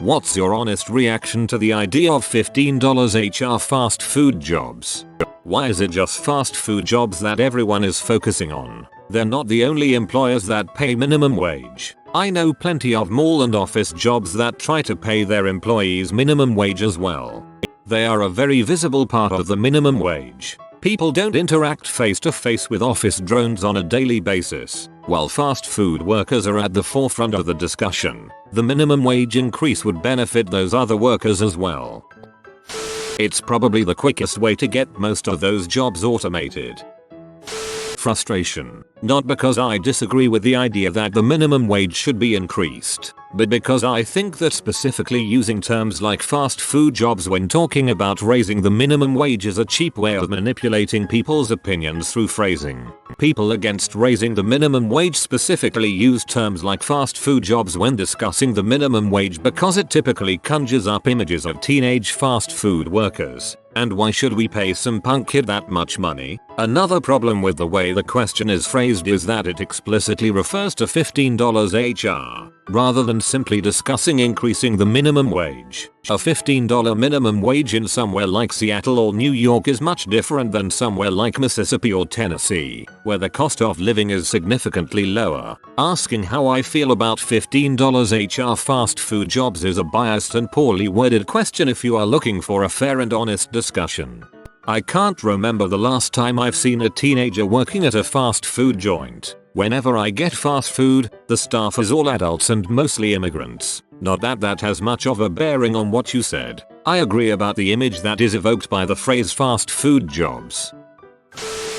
What's your honest reaction to the idea of $15 HR fast food jobs? Why is it just fast food jobs that everyone is focusing on? They're not the only employers that pay minimum wage. I know plenty of mall and office jobs that try to pay their employees minimum wage as well. They are a very visible part of the minimum wage. People don't interact face to face with office drones on a daily basis, while fast food workers are at the forefront of the discussion. The minimum wage increase would benefit those other workers as well. It's probably the quickest way to get most of those jobs automated. Frustration. Not because I disagree with the idea that the minimum wage should be increased, but because I think that specifically using terms like fast food jobs when talking about raising the minimum wage is a cheap way of manipulating people's opinions through phrasing. People against raising the minimum wage specifically use terms like fast food jobs when discussing the minimum wage because it typically conjures up images of teenage fast food workers. And why should we pay some punk kid that much money? Another problem with the way the question is phrased is that it explicitly refers to $15 HR, rather than simply discussing increasing the minimum wage. A $15 minimum wage in somewhere like Seattle or New York is much different than somewhere like Mississippi or Tennessee, where the cost of living is significantly lower. Asking how I feel about $15 HR fast food jobs is a biased and poorly worded question if you are looking for a fair and honest discussion. I can't remember the last time I've seen a teenager working at a fast food joint. Whenever I get fast food, the staff is all adults and mostly immigrants. Not that that has much of a bearing on what you said. I agree about the image that is evoked by the phrase fast food jobs.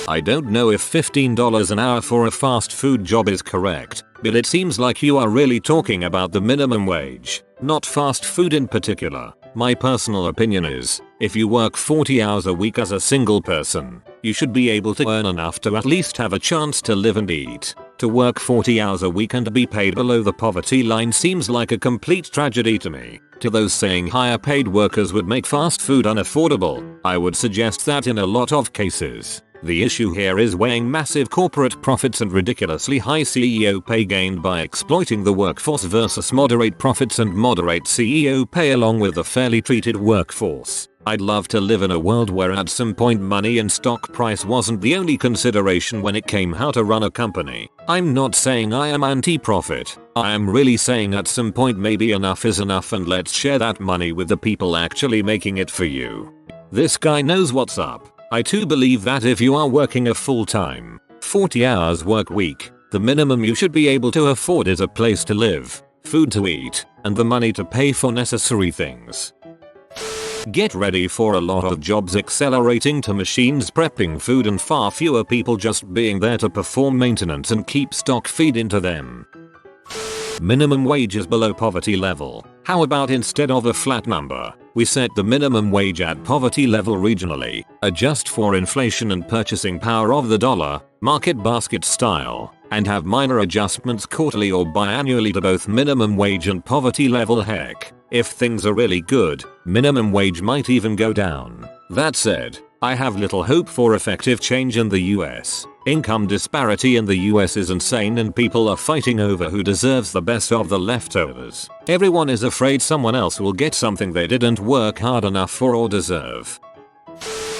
I don't know if $15 an hour for a fast food job is correct, but it seems like you are really talking about the minimum wage, not fast food in particular. My personal opinion is, if you work 40 hours a week as a single person, you should be able to earn enough to at least have a chance to live and eat. To work 40 hours a week and be paid below the poverty line seems like a complete tragedy to me. To those saying higher paid workers would make fast food unaffordable, I would suggest that in a lot of cases, the issue here is weighing massive corporate profits and ridiculously high CEO pay gained by exploiting the workforce versus moderate profits and moderate CEO pay along with a fairly treated workforce. I'd love to live in a world where at some point money and stock price wasn't the only consideration when it came how to run a company. I'm not saying I am anti-profit. I am really saying at some point maybe enough is enough and let's share that money with the people actually making it for you. This guy knows what's up. I too believe that if you are working a full-time, 40 hours work week, the minimum you should be able to afford is a place to live, food to eat, and the money to pay for necessary things. Get ready for a lot of jobs accelerating to machines prepping food and far fewer people just being there to perform maintenance and keep stock feed into them. Minimum wage is below poverty level. How about instead of a flat number, we set the minimum wage at poverty level regionally, adjust for inflation and purchasing power of the dollar, market basket style, and have minor adjustments quarterly or biannually to both minimum wage and poverty level. Heck, if things are really good, minimum wage might even go down. That said, I have little hope for effective change in the US. Income disparity in the US is insane and people are fighting over who deserves the best of the leftovers. Everyone is afraid someone else will get something they didn't work hard enough for or deserve.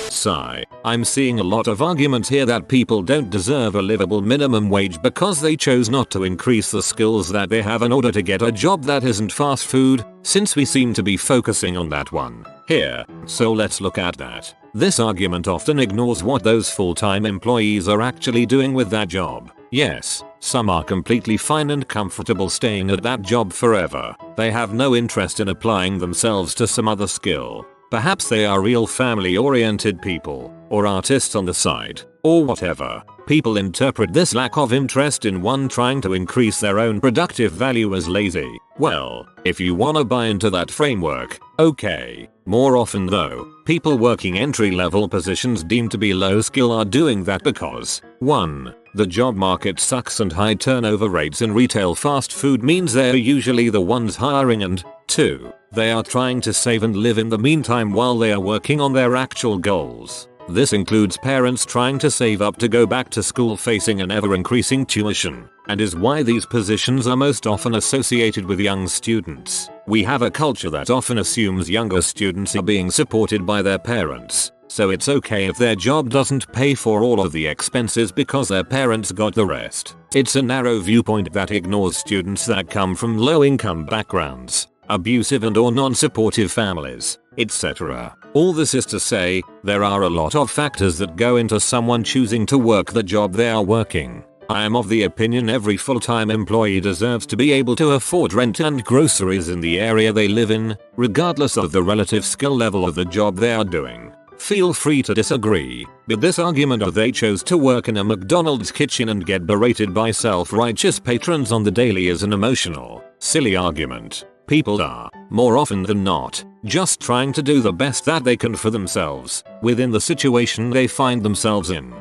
Sigh. I'm seeing a lot of arguments here that people don't deserve a livable minimum wage because they chose not to increase the skills that they have in order to get a job that isn't fast food, since we seem to be focusing on that one here. So let's look at that. This argument often ignores what those full-time employees are actually doing with that job. Yes, some are completely fine and comfortable staying at that job forever. They have no interest in applying themselves to some other skill. Perhaps they are real family-oriented people, or artists on the side, or whatever. People interpret this lack of interest in one trying to increase their own productive value as lazy. Well, if you wanna buy into that framework, okay. More often though, people working entry-level positions deemed to be low skill are doing that because 1. The job market sucks and high turnover rates in retail fast food means they're usually the ones hiring, and 2. They are trying to save and live in the meantime while they are working on their actual goals. This includes parents trying to save up to go back to school facing an ever-increasing tuition, and is why these positions are most often associated with young students. We have a culture that often assumes younger students are being supported by their parents, so it's okay if their job doesn't pay for all of the expenses because their parents got the rest. It's a narrow viewpoint that ignores students that come from low-income backgrounds, abusive and or non-supportive families, etc. All this is to say, there are a lot of factors that go into someone choosing to work the job they are working. I am of the opinion every full-time employee deserves to be able to afford rent and groceries in the area they live in, regardless of the relative skill level of the job they are doing. Feel free to disagree, but this argument of they chose to work in a McDonald's kitchen and get berated by self-righteous patrons on the daily is an emotional, silly argument. People are, more often than not, just trying to do the best that they can for themselves, within the situation they find themselves in.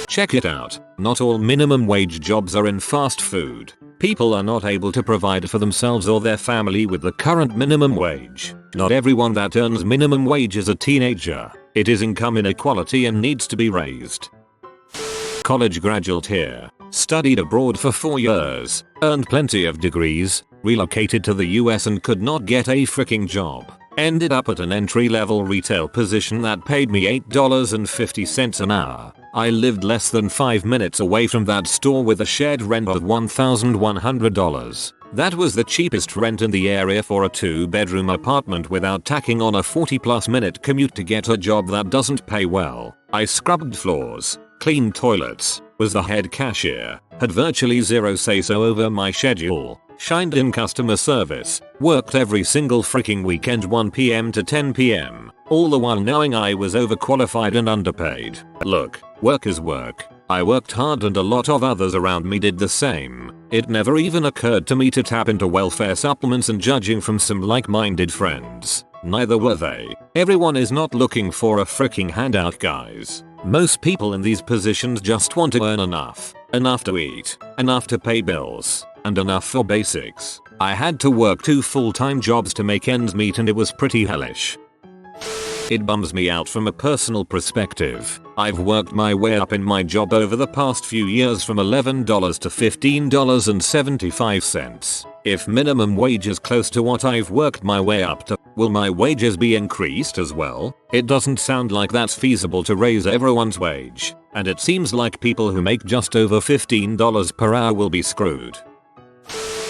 Check it out, not all minimum wage jobs are in fast food. People are not able to provide for themselves or their family with the current minimum wage. Not everyone that earns minimum wage is a teenager. It is income inequality and needs to be raised. College graduate here, studied abroad for 4 years, earned plenty of degrees, relocated to the US and could not get a freaking job. Ended up at an entry-level retail position that paid me $8.50 an hour. I lived less than 5 minutes away from that store with a shared rent of $1,100. That was the cheapest rent in the area for a 2-bedroom apartment without tacking on a 40+ minute commute to get a job that doesn't pay well. I scrubbed floors, cleaned toilets, was the head cashier, had virtually zero say-so over my schedule, shined in customer service, worked every single freaking weekend 1 PM to 10 PM, all the while knowing I was overqualified and underpaid. Look, work is work. I worked hard and a lot of others around me did the same. It never even occurred to me to tap into welfare supplements, and judging from some like-minded friends, neither were they. Everyone is not looking for a freaking handout, guys. Most people in these positions just want to earn enough to eat, enough to pay bills, and enough for basics. I had to work 2 full-time jobs to make ends meet, and it was pretty hellish. It bums me out from a personal perspective. I've worked my way up in my job over the past few years from $11 to $15.75. If minimum wage is close to what I've worked my way up to, will my wages be increased as well? It doesn't sound like that's feasible to raise everyone's wage, and it seems like people who make just over $15 per hour will be screwed.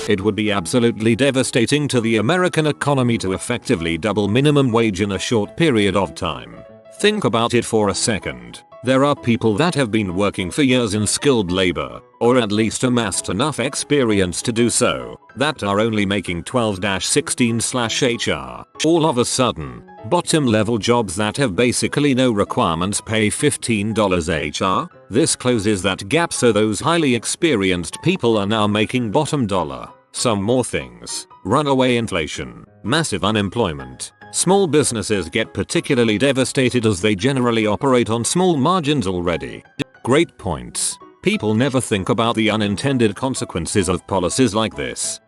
It would be absolutely devastating to the American economy to effectively double minimum wage in a short period of time. Think about it for a second. There are people that have been working for years in skilled labor, or at least amassed enough experience to do so, that are only making 12-16/HR. All of a sudden, bottom level jobs that have basically no requirements pay $15 HR. This closes that gap, so those highly experienced people are now making bottom dollar. Some more things: runaway inflation, massive unemployment. Small businesses get particularly devastated as they generally operate on small margins already. Great points. People never think about the unintended consequences of policies like this.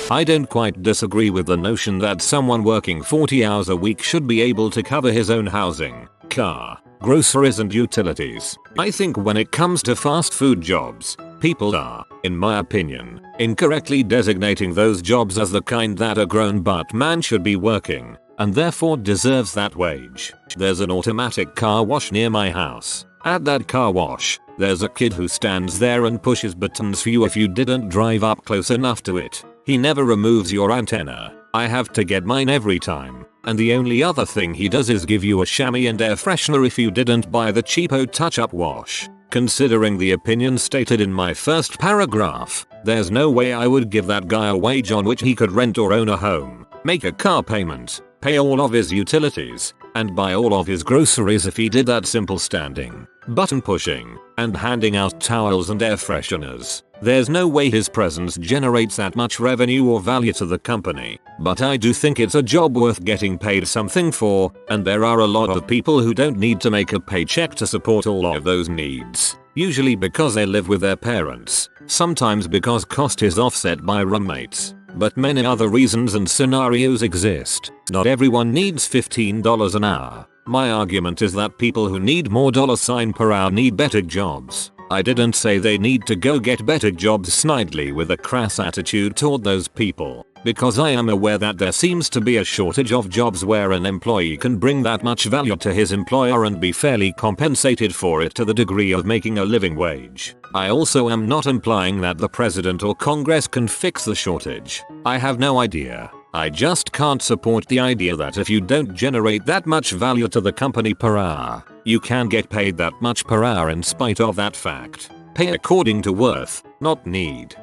I don't quite disagree with the notion that someone working 40 hours a week should be able to cover his own housing, car, groceries and utilities. I think when it comes to fast food jobs, people are, in my opinion, incorrectly designating those jobs as the kind that a grown-butt man should be working, and therefore deserves that wage. There's an automatic car wash near my house. At that car wash, there's a kid who stands there and pushes buttons for you if you didn't drive up close enough to it. He never removes your antenna. I have to get mine every time. And the only other thing he does is give you a chamois and air freshener if you didn't buy the cheapo touch-up wash. Considering the opinion stated in my first paragraph, there's no way I would give that guy a wage on which he could rent or own a home, make a car payment, pay all of his utilities, and buy all of his groceries if he did that simple standing, button pushing, and handing out towels and air fresheners. There's no way his presence generates that much revenue or value to the company, but I do think it's a job worth getting paid something for, and there are a lot of people who don't need to make a paycheck to support all of those needs, usually because they live with their parents, sometimes because cost is offset by roommates, but many other reasons and scenarios exist. Not everyone needs $15 an hour. My argument is that people who need more $ per hour need better jobs. I didn't say they need to go get better jobs snidely with a crass attitude toward those people, because I am aware that there seems to be a shortage of jobs where an employee can bring that much value to his employer and be fairly compensated for it to the degree of making a living wage. I also am not implying that the president or Congress can fix the shortage. I have no idea. I just can't support the idea that if you don't generate that much value to the company per hour, you can get paid that much per hour in spite of that fact. Pay according to worth, not need.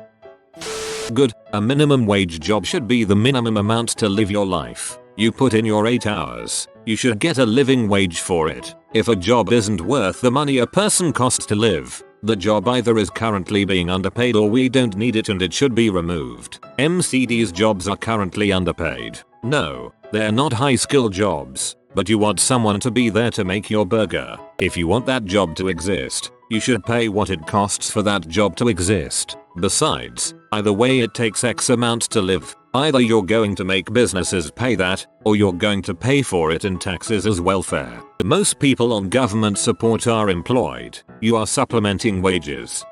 Good, a minimum wage job should be the minimum amount to live your life. You put in your 8 hours, you should get a living wage for it. If a job isn't worth the money a person costs to live, the job either is currently being underpaid or we don't need it and it should be removed. MCD's jobs are currently underpaid. No, they're not high-skill jobs, but you want someone to be there to make your burger. If you want that job to exist, you should pay what it costs for that job to exist. Besides, either way it takes X amount to live. Either you're going to make businesses pay that, or you're going to pay for it in taxes as welfare. Most people on government support are employed. You are supplementing wages.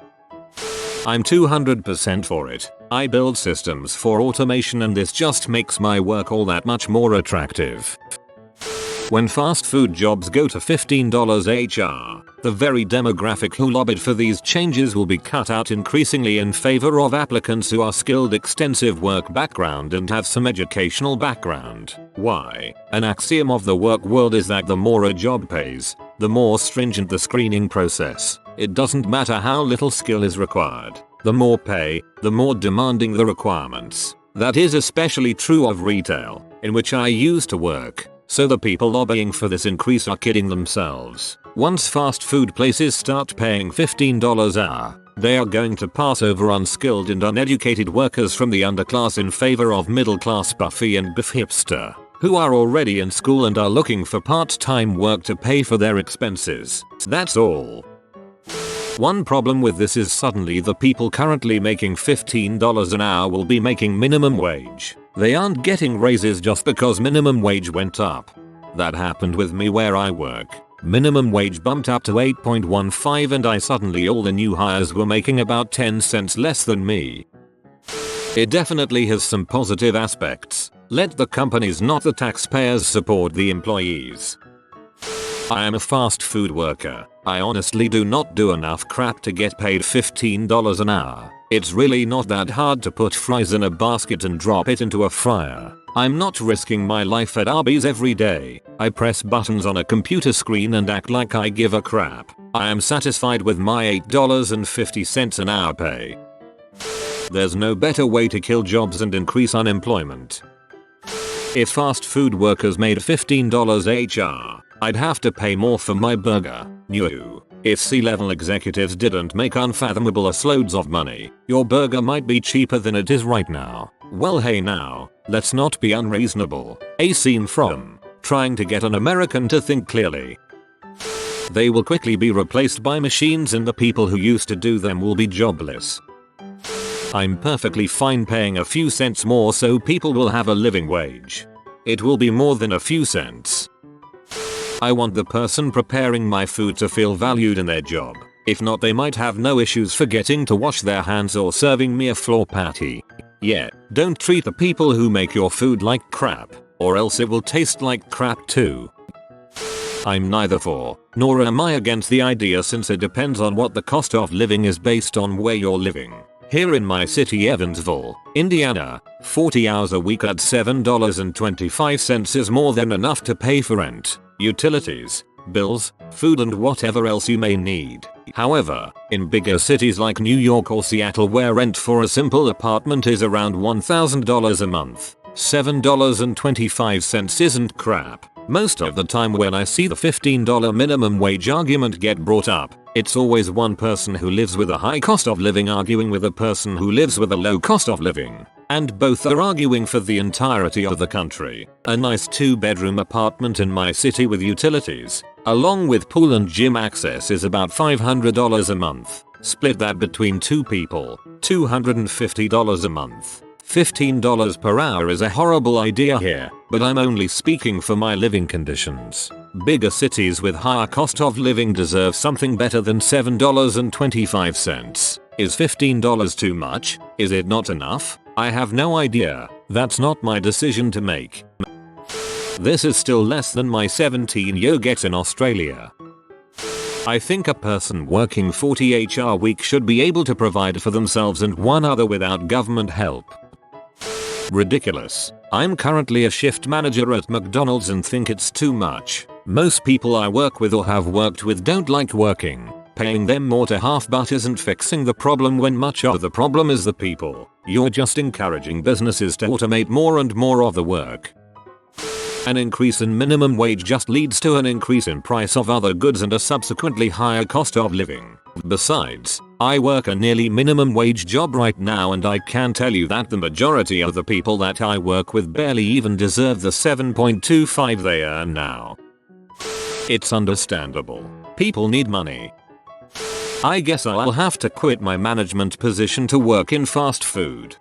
I'm 200% for it. I build systems for automation and this just makes my work all that much more attractive. When fast food jobs go to $15 HR, the very demographic who lobbied for these changes will be cut out increasingly in favor of applicants who are skilled, extensive work background and have some educational background. Why? An axiom of the work world is that the more a job pays, the more stringent the screening process. It doesn't matter how little skill is required. The more pay, the more demanding the requirements. That is especially true of retail, in which I used to work. So the people lobbying for this increase are kidding themselves. Once fast food places start paying $15 an hour, they are going to pass over unskilled and uneducated workers from the underclass in favor of middle-class Buffy and Biff hipster, who are already in school and are looking for part-time work to pay for their expenses. That's all. One problem with this is suddenly the people currently making $15 an hour will be making minimum wage. They aren't getting raises just because minimum wage went up. That happened with me where I work. Minimum wage bumped up to $8.15 and all the new hires were making about 10 cents less than me. It definitely has some positive aspects. Let the companies, not the taxpayers, support the employees. I am a fast food worker. I honestly do not do enough crap to get paid $15 an hour. It's really not that hard to put fries in a basket and drop it into a fryer. I'm not risking my life at Arby's every day. I press buttons on a computer screen and act like I give a crap. I am satisfied with my $8.50 an hour pay. There's no better way to kill jobs and increase unemployment. If fast food workers made $15 HR, I'd have to pay more for my burger. No. If C-level executives didn't make unfathomable loads of money, your burger might be cheaper than it is right now. Well, hey now, let's not be unreasonable. A scene from Trying to Get an American to Think Clearly. They will quickly be replaced by machines and the people who used to do them will be jobless. I'm perfectly fine paying a few cents more so people will have a living wage. It will be more than a few cents. I want the person preparing my food to feel valued in their job. If not, they might have no issues forgetting to wash their hands or serving me a floor patty. Yeah, don't treat the people who make your food like crap, or else it will taste like crap too. I'm neither for, nor am I against the idea since it depends on what the cost of living is based on where you're living. Here in my city, Evansville, Indiana, 40 hours a week at $7.25 is more than enough to pay for rent, utilities, bills, food and whatever else you may need. However, in bigger cities like New York or Seattle where rent for a simple apartment is around $1,000 a month, $7.25 isn't crap. Most of the time when I see the $15 minimum wage argument get brought up, it's always one person who lives with a high cost of living arguing with a person who lives with a low cost of living. And both are arguing for the entirety of the country. A nice 2-bedroom apartment in my city with utilities, along with pool and gym access is about $500 a month. Split that between 2 people, $250 a month. $15 per hour is a horrible idea here, but I'm only speaking for my living conditions. Bigger cities with higher cost of living deserve something better than $7.25. Is $15 too much? Is it not enough? I have no idea. That's not my decision to make. This is still less than my 17 yo gets in Australia. I think a person working 40-hour week should be able to provide for themselves and one other without government help. Ridiculous. I'm currently a shift manager at McDonald's and think it's too much. Most people I work with or have worked with don't like working. Paying them more to half-butt isn't fixing the problem when much of the problem is the people. You're just encouraging businesses to automate more and more of the work. An increase in minimum wage just leads to an increase in price of other goods and a subsequently higher cost of living. Besides, I work a nearly minimum wage job right now and I can tell you that the majority of the people that I work with barely even deserve the $7.25 they earn now. It's understandable. People need money. I guess I'll have to quit my management position to work in fast food.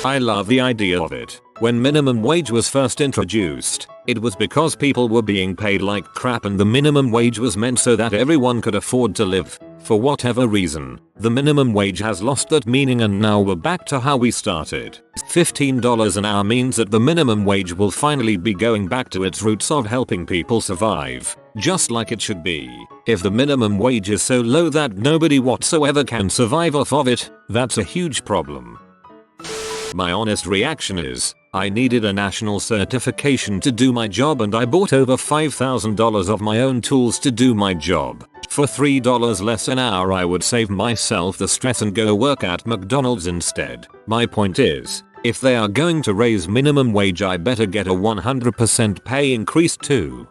I love the idea of it. When minimum wage was first introduced, it was because people were being paid like crap and the minimum wage was meant so that everyone could afford to live. For whatever reason, the minimum wage has lost that meaning and now we're back to how we started. $15 an hour means that the minimum wage will finally be going back to its roots of helping people survive, just like it should be. If the minimum wage is so low that nobody whatsoever can survive off of it, that's a huge problem. My honest reaction is, I needed a national certification to do my job and I bought over $5,000 of my own tools to do my job. For $3 less an hour I would save myself the stress and go work at McDonald's instead. My point is, if they are going to raise minimum wage I better get a 100% pay increase too.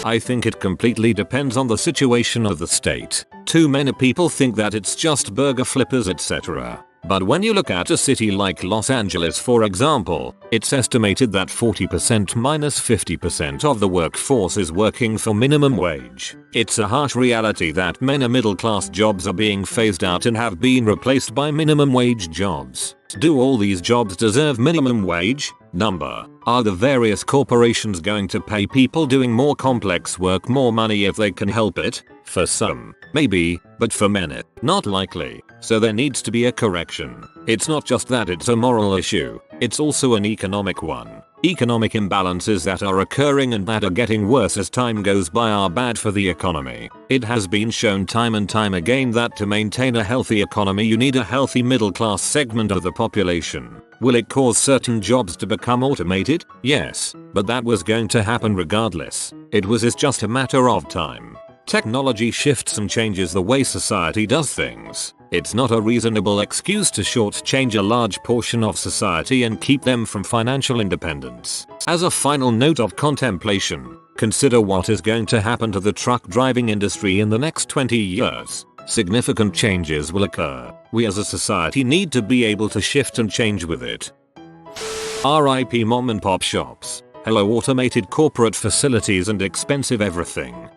I think it completely depends on the situation of the state. Too many people think that it's just burger flippers etc. But when you look at a city like Los Angeles for example, it's estimated that 40% minus 50% of the workforce is working for minimum wage. It's a harsh reality that many middle-class jobs are being phased out and have been replaced by minimum wage jobs. Do all these jobs deserve minimum wage? Number. Are the various corporations going to pay people doing more complex work more money if they can help it? For some, maybe, but for many, not likely. So there needs to be a correction. It's not just that it's a moral issue, it's also an economic one. Economic imbalances that are occurring and that are getting worse as time goes by are bad for the economy. It has been shown time and time again that to maintain a healthy economy you need a healthy middle class segment of the population. Will it cause certain jobs to become automated? Yes, but that was going to happen regardless. It's just a matter of time. Technology shifts and changes the way society does things. It's not a reasonable excuse to shortchange a large portion of society and keep them from financial independence. As a final note of contemplation, consider what is going to happen to the truck driving industry in the next 20 years. Significant changes will occur. We as a society need to be able to shift and change with it. RIP mom and pop shops. Hello automated corporate facilities and expensive everything.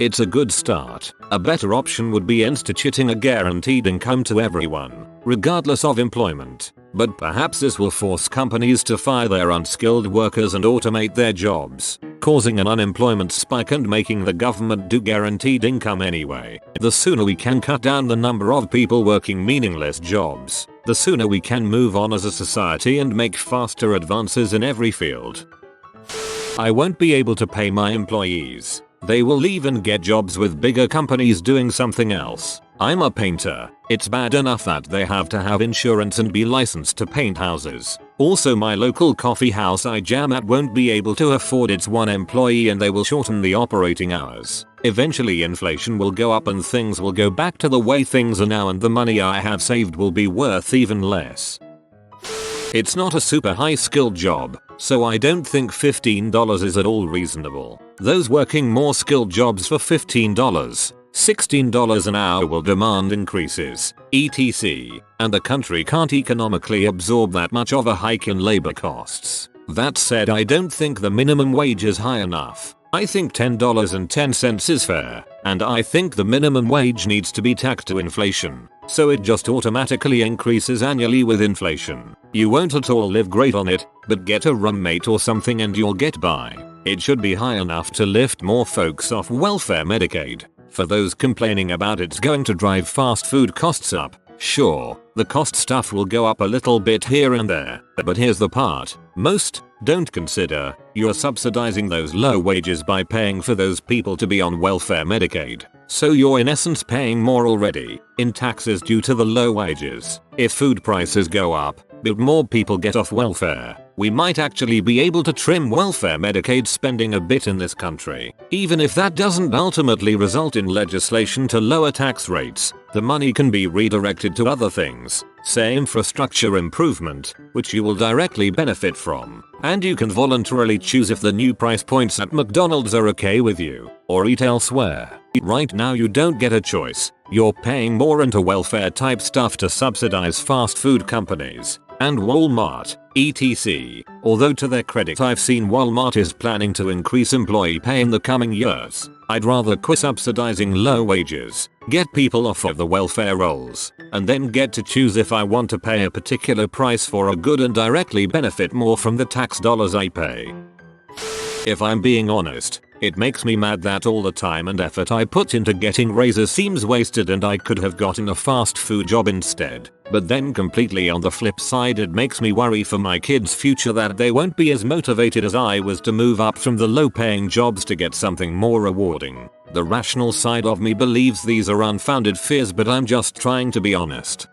It's a good start. A better option would be instituting a guaranteed income to everyone, regardless of employment. But perhaps this will force companies to fire their unskilled workers and automate their jobs, causing an unemployment spike and making the government do guaranteed income anyway. The sooner we can cut down the number of people working meaningless jobs, the sooner we can move on as a society and make faster advances in every field. I won't be able to pay my employees. They will leave and get jobs with bigger companies doing something else. I'm a painter. It's bad enough that they have to have insurance and be licensed to paint houses. Also my local coffee house I jam at won't be able to afford its one employee and they will shorten the operating hours. Eventually inflation will go up and things will go back to the way things are now and the money I have saved will be worth even less. It's not a super high skilled job, so I don't think $15 is at all reasonable. Those working more skilled jobs for $15, $16 an hour will demand increases, etc. And the country can't economically absorb that much of a hike in labor costs. That said, I don't think the minimum wage is high enough. I think $10.10 is fair, and I think the minimum wage needs to be tacked to inflation, so it just automatically increases annually with inflation. You won't at all live great on it, but get a roommate or something and you'll get by. It should be high enough to lift more folks off welfare Medicaid. For those complaining about it's going to drive fast food costs up, sure, the cost stuff will go up a little bit here and there, but here's the part most don't consider: you're subsidizing those low wages by paying for those people to be on welfare Medicaid. So you're in essence paying more already in taxes due to the low wages. If food prices go up, but more people get off welfare, we might actually be able to trim welfare Medicaid spending a bit in this country. Even if that doesn't ultimately result in legislation to lower tax rates, the money can be redirected to other things, say infrastructure improvement, which you will directly benefit from. And you can voluntarily choose if the new price points at McDonald's are okay with you, or eat elsewhere. Right now you don't get a choice. You're paying more into welfare type stuff to subsidize fast food companies and Walmart, etc. Although to their credit, I've seen Walmart is planning to increase employee pay in the coming years. I'd rather quit subsidizing low wages, get people off of the welfare rolls, and then get to choose if I want to pay a particular price for a good and directly benefit more from the tax dollars I pay. If I'm being honest, it makes me mad that all the time and effort I put into getting raises seems wasted and I could have gotten a fast food job instead. But then completely on the flip side, it makes me worry for my kids' future that they won't be as motivated as I was to move up from the low paying jobs to get something more rewarding. The rational side of me believes these are unfounded fears, but I'm just trying to be honest.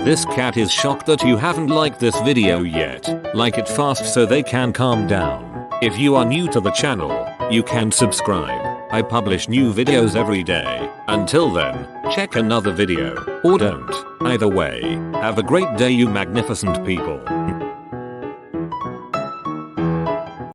This cat is shocked that you haven't liked this video yet. Like it fast so they can calm down. If you are new to the channel, you can subscribe. I publish new videos every day. Until then, check another video, or don't. Either way, have a great day you magnificent people.